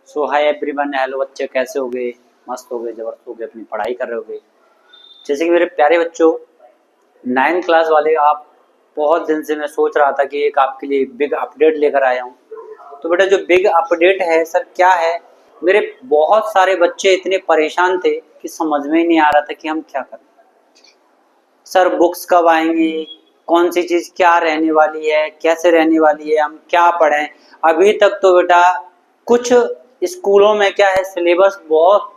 सो hi everyone, hello बच्चे, कैसे हो गए? मस्त हो गए, जबरदस्त हो गए, अपनी पढ़ाई कर रहे हो गए। जैसे कि मेरे प्यारे बच्चों, 9th क्लास वाले आप, बहुत दिन से मैं सोच रहा था कि एक आपके लिए बिग अपडेट लेकर आया हूँ। तो बेटा, जो बिग अपडेट है सर, क्या है? मेरे बहुत सारे बच्चे इतने परेशान थे कि समझ में ही नहीं आ रहा था कि हम क्या करें। सर, बुक्स कब आएंगी, कौन सी चीज़ क्या रहने वाली है, कैसे रहने वाली है, हम क्या पढ़ें। अभी तक तो बेटा कुछ स्कूलों में क्या है, सिलेबस बहुत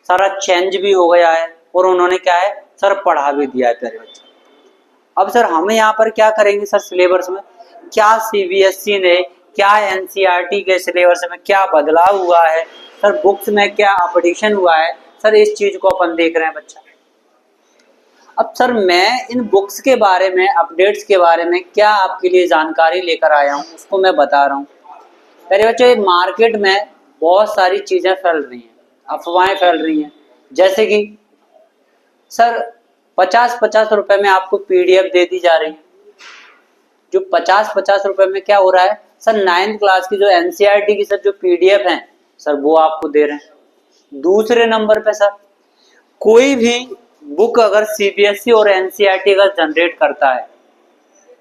सारा चेंज भी हो गया है और उन्होंने क्या है सर, पढ़ा भी दिया है प्यारे बच्चे। अब सर हम यहाँ पर क्या करेंगे सर, सिलेबस में क्या सीबीएसई ने, क्या एनसीईआरटी के सिलेबस में क्या बदलाव हुआ है सर, बुक्स में क्या अपडेशन हुआ है सर, इस चीज को अपन देख रहे हैं बच्चा। अब सर मैं इन बुक्स के बारे में, अपडेट्स के बारे में क्या आपके लिए जानकारी लेकर आया हूँ, उसको मैं बता रहा हूँ। मेरे बच्चे, मार्केट में बहुत सारी चीजें फैल रही हैं, अफवाहें फैल रही हैं। जैसे कि सर 50-50 रुपए में आपको पीडीएफ दे दी जा रही है। जो 50-50 रुपए में क्या हो रहा है सर, 9th क्लास की जो एनसीईआरटी की सर जो पीडीएफ है सर, वो आपको दे रहे हैं। दूसरे नंबर पे सर, कोई भी बुक अगर सीबीएसई और एनसीईआरटी अगर जनरेट करता है,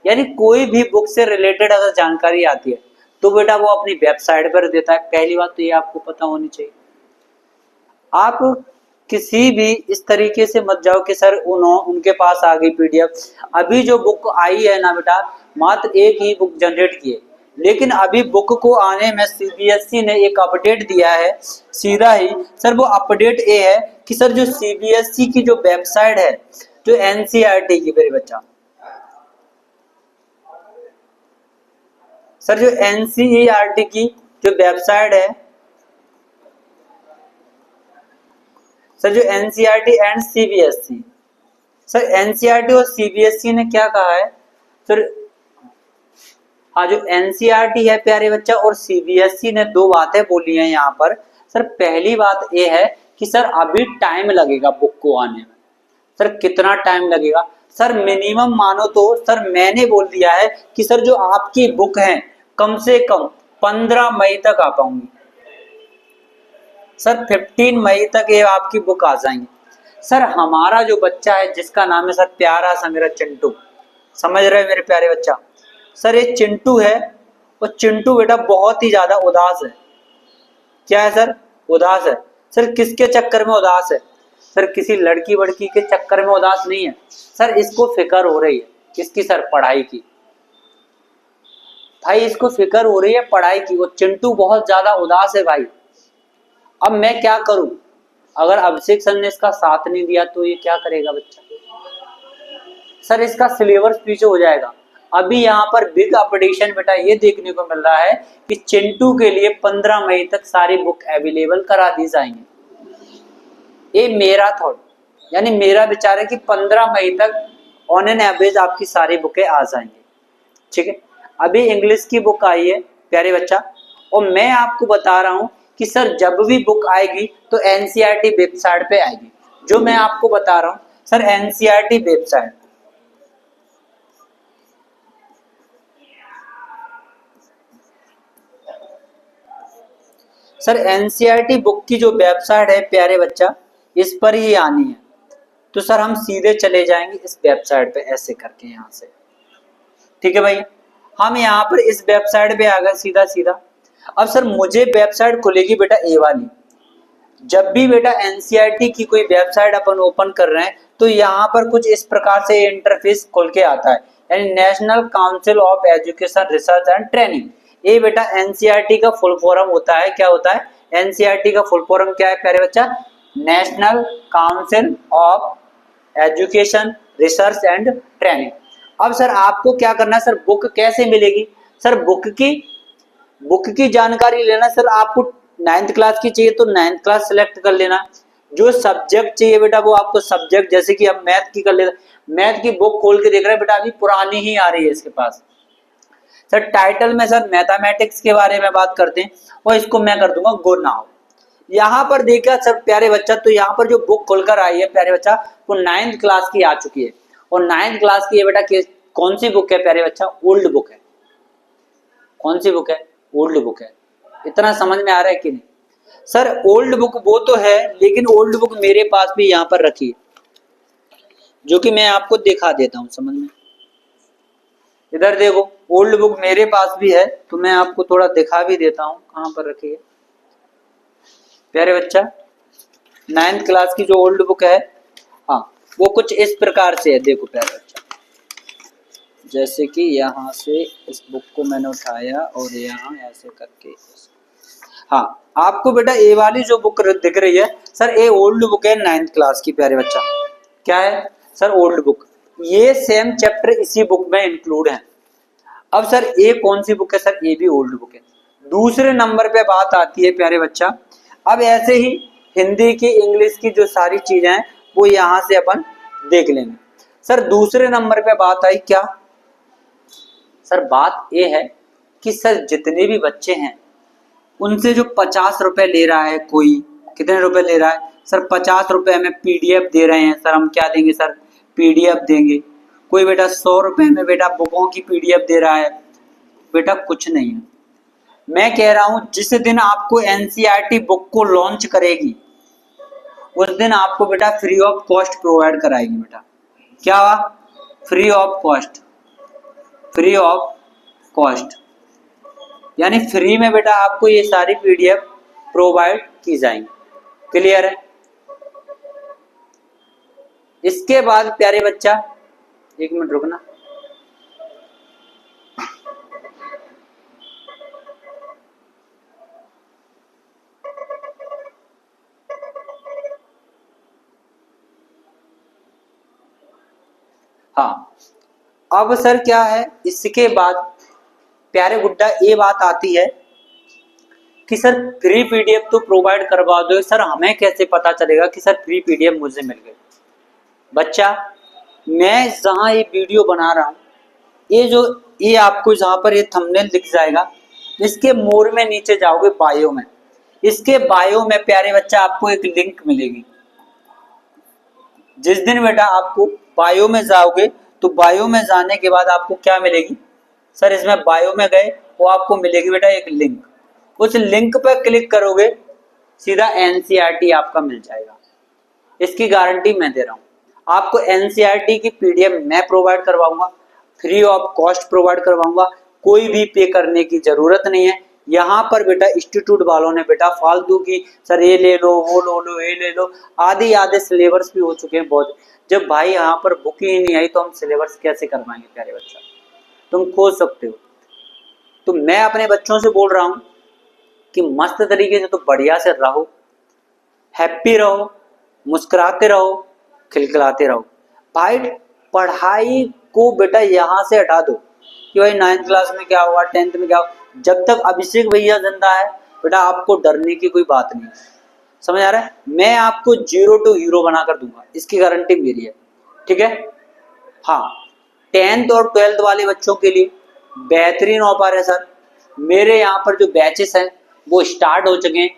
यानी कोई भी बुक से रिलेटेड अगर जानकारी आती है, तो बेटा वो अपनी वेबसाइट पर देता है। पहली बात तो ये आपको पता होनी चाहिए। आप किसी भी इस तरीके से मत जाओ कि सर उनके पास आ गई पीडीएफ। अभी जो बुक आई है ना बेटा, मात्र एक ही बुक जनरेट की है, लेकिन अभी बुक को आने में सीबीएसई ने एक अपडेट दिया है सीधा ही। सर वो अपडेट ये है कि सर जो सीबीएसई की जो वेबसाइट है, जो एनसीईआरटी की, मेरे बच्चा, सर जो एनसीईआरटी की जो वेबसाइट है, सर जो NCERT and CBSE, sir NCERT और सीबीएसई ने क्या कहा है सर, हाँ, जो एनसीईआरटी है प्यारे बच्चा और सीबीएसई ने दो बातें बोली हैं यहाँ पर। सर पहली बात ये है कि सर अभी टाइम लगेगा बुक को आने में। सर कितना टाइम लगेगा सर, मिनिमम मानो तो सर मैंने बोल दिया है कि सर जो आपकी बुक है कम से कम 15 मई तक आ पाऊंगी। सर 15 मई तक ये आपकी बुक आ जाएंगी। सर हमारा जो बच्चा है जिसका नाम है सर प्यारा संग्रह चिंटू, समझ रहे हैं मेरे प्यारे बच्चा? सर ये चिंटू है, और चिंटू बेटा बहुत ही ज्यादा उदास है। क्या है सर? उदास है। सर किसके चक्कर में उदास है? सर किसी लड़की वड़की के चक्कर में उदास नहीं है सर, इसको फिक्र हो रही है। किसकी सर? पढ़ाई की। भाई इसको फिक्र हो रही है पढ़ाई की, वो चिंटू बहुत ज्यादा उदास है भाई। अब मैं क्या करूं? अगर अभिषेक सर ने इसका साथ नहीं दिया तो ये क्या करेगा बच्चा? सर इसका सिलेबस पीछे हो जाएगा। अभी यहाँ पर बिग अपडेशन बेटा ये देखने को मिल रहा है कि चिंटू के लिए 15 मई तक सारी बुक अवेलेबल करा दी जाएंगी। ये मेरा थॉट, यानी मेरा विचार है कि 15 मई तक ऑन एन एवरेज आपकी सारी बुकें आ जाएंगी। ठीक है, अभी इंग्लिश की बुक आई है प्यारे बच्चा, और मैं आपको बता रहा हूं कि सर जब भी बुक आएगी तो एनसीईआरटी वेबसाइट पे आएगी। जो मैं आपको बता रहा हूं sir, NCERT website, sir NCERT book की जो वेबसाइट है प्यारे बच्चा, इस पर ही आनी है। तो सर हम सीधे चले जाएंगे इस वेबसाइट पे, ऐसे करके यहाँ से। ठीक है भाई, हम यहाँ पर इस वेबसाइट पे आ गए सीधा सीधा। अब सर मुझे वेबसाइट खुलेगी बेटा ए वाली। जब भी बेटा एनसीईआरटी की कोई वेबसाइट अपन ओपन कर रहे हैं तो यहाँ पर कुछ इस प्रकार से इंटरफेस खुल के आता है, यानी national council of education research and training. ये बेटा एनसीईआरटी का फुल फॉर्म होता है। क्या होता है? एनसीईआरटी का फुल फॉर्म क्या है प्यारे बच्चा? National council of education research and training. अब सर आपको क्या करना है सर, बुक कैसे मिलेगी? सर बुक की जानकारी लेना सर, आपको 9th क्लास की चाहिए तो 9th क्लास सिलेक्ट कर लेना। जो सब्जेक्ट चाहिए बेटा वो आपको सब्जेक्ट, जैसे कि हम मैथ की कर लेते, मैथ की बुक खोल के देख रहे हैं बेटा, अभी पुरानी ही आ रही है इसके पास। सर टाइटल में सर मैथमेटिक्स के बारे में बात करते हैं, और इसको मैं कर दूंगा गो नाउ। यहाँ पर देखा सर प्यारे बच्चा, तो यहाँ पर जो बुक खुलकर आई है प्यारे बच्चा, वो 9th क्लास की आ चुकी है। और 9th क्लास की है बेटा, कौन सी बुक है प्यारे बच्चा? ओल्ड बुक है। कौन सी बुक है? ओल्ड बुक है। इतना समझ में आ रहा है कि नहीं? सर ओल्ड बुक वो तो है, लेकिन ओल्ड बुक मेरे पास भी यहाँ पर रखी है, जो कि मैं आपको दिखा देता हूँ, समझ में। इधर देखो, ओल्ड बुक मेरे पास भी है, तो मैं आपको थोड़ा दिखा भी देता हूँ कहाँ पर रखी है। प्यारे बच्चा, 9th क्लास की जो ओल्ड बुक है, हाँ, वो कुछ इस प्रकार से है। देखो प्यारे बच्चा, जैसे कि यहाँ से इस बुक को मैंने उठाया और यहाँ ऐसे करके, हाँ, आपको बेटा ए वाली जो बुक दिख रही है सर, ये ओल्ड बुक है 9th क्लास की। प्यारे बच्चा, क्या है सर? Old book. ये सेम चैप्टर इसी बुक में इंक्लूड है। अब सर ये कौन सी बुक है? सर ये भी ओल्ड बुक है। दूसरे नंबर पे बात आती है प्यारे बच्चा, अब ऐसे ही हिंदी की, इंग्लिश की जो सारी चीजें हैं वो यहाँ से अपन देख लेंगे। सर दूसरे नंबर पे बात आई क्या? सर बात ये है कि सर जितने भी बच्चे हैं उनसे जो 50 रुपए ले रहा है कोई, कितने रुपए ले रहा है सर? 50 रुपए में पीडीएफ दे रहे हैं सर, हम क्या देंगे सर? पीडीएफ देंगे। कोई बेटा 100 रुपए में बेटा बुकों की पीडीएफ दे रहा है, बेटा कुछ नहीं है। मैं कह रहा हूं जिस दिन आपको एनसीईआरटी बुक को लॉन्च करेगी उस दिन आपको बेटा फ्री ऑफ कॉस्ट प्रोवाइड कराएगी बेटा। क्या? Free of cost. Free of cost यानी फ्री में बेटा आपको ये सारी पीडीएफ प्रोवाइड की जाएंगी। क्लियर है? इसके बाद प्यारे बच्चा, एक मिनट रुकना, हाँ, अब सर क्या है इसके बाद प्यारे गुड्डा ये बात आती है कि सर फ्री पीडीएफ तो प्रोवाइड करवा दो। सर हमें कैसे पता चलेगा कि सर फ्री पीडीएफ मुझे मिल गई? बच्चा, मैं जहां ये वीडियो बना रहा हूं, ये आपको जहां पर ये थंबनेल दिख जाएगा, इसके मोर में नीचे जाओगे बायो में, इसके बायो में प्यारे बच्चा आपको एक लिंक मिलेगी। जिस दिन बेटा आपको बायो में जाओगे तो बायो में जाने के बाद आपको क्या मिलेगी सर? इसमें बायो में गए वो आपको मिलेगी बेटा एक लिंक, उस लिंक पर क्लिक करोगे सीधा एनसीईआरटी आपका मिल जाएगा। इसकी गारंटी मैं दे रहा हूं। आपको एनसीईआरटी की पीडीएफ मैं प्रोवाइड करवाऊंगा, फ्री ऑफ कॉस्ट प्रोवाइड करवाऊंगा, कोई भी पे करने की जरूरत नहीं है। यहाँ पर बेटा इंस्टीट्यूट वालों ने बेटा फालतू की सर ये ले लो, वो लो, ये ले लो, आधे सिलेबस भी हो चुके हैं बहुत। जब भाई यहाँ पर बुक ही नहीं आई तो हम सिलेबस कैसे करवाएंगे प्यारे बच्चा? तुम खोज सकते हो। तो मैं अपने बच्चों से बोल रहा हूं कि मस्त तरीके से तो बढ़िया से रहो, हैप्पी रहो, मुस्कुराते रहो, खिलखिलाते रहो। भाई पढ़ाई को बेटा यहाँ से हटा दो कि भाई 9th क्लास में क्या हुआ, 10th में क्या हुआ। जब तक अभिषेक भैया जिंदा है बेटा आपको डरने की कोई बात नहीं। समझ आ रहा है? मैं आपको 0 to हीरो बना कर दूंगा, इसकी गारंटी मेरी है। ठीक है? हाँ, 10th और 12th वाले बच्चों के लिए बेहतरीन ऑफर है सर। मेरे यहाँ पर जो बैचेस हैं वो स्टार्ट हो चुके हैं।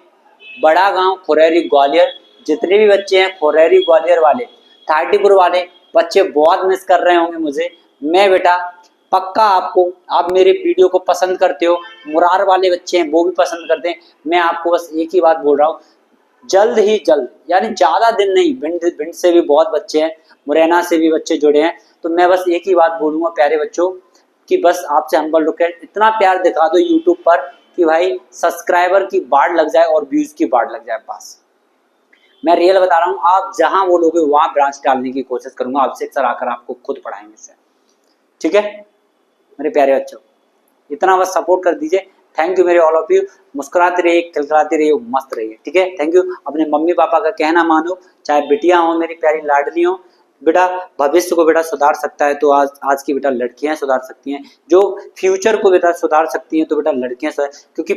बड़ा गांव खुरैरी ग्वालियर, जितने भी बच्चे हैं खुरैरी ग्वालियर वाले, थाटीपुर वाले बच्चे बहुत मिस कर रहे होंगे मुझे। मैं बेटा पक्का आपको, आप मेरे वीडियो को पसंद करते हो, मुरार वाले बच्चे हैं वो भी पसंद करते हैं। मैं आपको बस एक ही बात बोल रहा हूँ, जल्द ही जल्द, यानी ज्यादा दिन नहीं, भिंड से भी बहुत बच्चे हैं, मुरैना से भी बच्चे जुड़े हैं। तो मैं बस एक ही बात बोलूंगा प्यारे बच्चों कि बस आपसे हम्बल रिक्वेस्ट, इतना प्यार दिखा दो यूट्यूब पर कि भाई सब्सक्राइबर की बाढ़ लग जाए और व्यूज की बाढ़ लग जाए। बस मैं रियल बता रहा हूँ, आप जहां बोलोगे वहां ब्रांच डालने की कोशिश करूंगा। आपसे सर आकर आपको खुद पढ़ाएंगे सर। ठीक है मेरे प्यारे बच्चों, इतना बस सपोर्ट कर दीजिए। थैंक यू मेरे ऑल ऑफ यू। मुस्कुराते रहिए, खिलखिलाते रहिए, मस्त रहिए। ठीक है, थैंक यू। अपने मम्मी पापा का कहना मानो, चाहे बिटिया हो मेरी प्यारी लाडली हो। बेटा भविष्य को बेटा सुधार सकता है तो आज की बेटा लड़कियां सुधार सकती हैं, जो फ्यूचर को बेटा सुधार सकती हैं तो बेटा लड़कियां सुधार, क्योंकि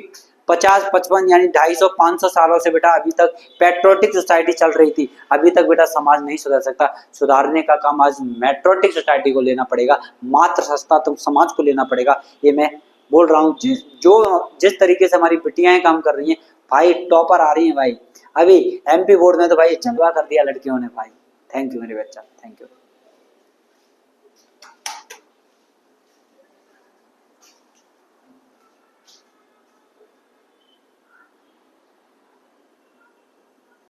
50-55 यानी 250-500 सालों से बेटा अभी तक पैट्रियोटिक सोसाइटी चल रही थी। अभी तक बेटा समाज नहीं सुधर सकता। सुधारने का काम आज मैट्रियोटिक सोसाइटी को लेना पड़ेगा, मात्र सस्ता तो समाज को लेना पड़ेगा। ये मैं बोल रहा हूँ। जिस तरीके से हमारी बिटियाएं काम कर रही हैं भाई, टॉपर आ रही हैं भाई। अभी एमपी बोर्ड में तो भाई जलवा कर दिया लड़कियों ने भाई। थैंक यू मेरे बच्चा, थैंक यू।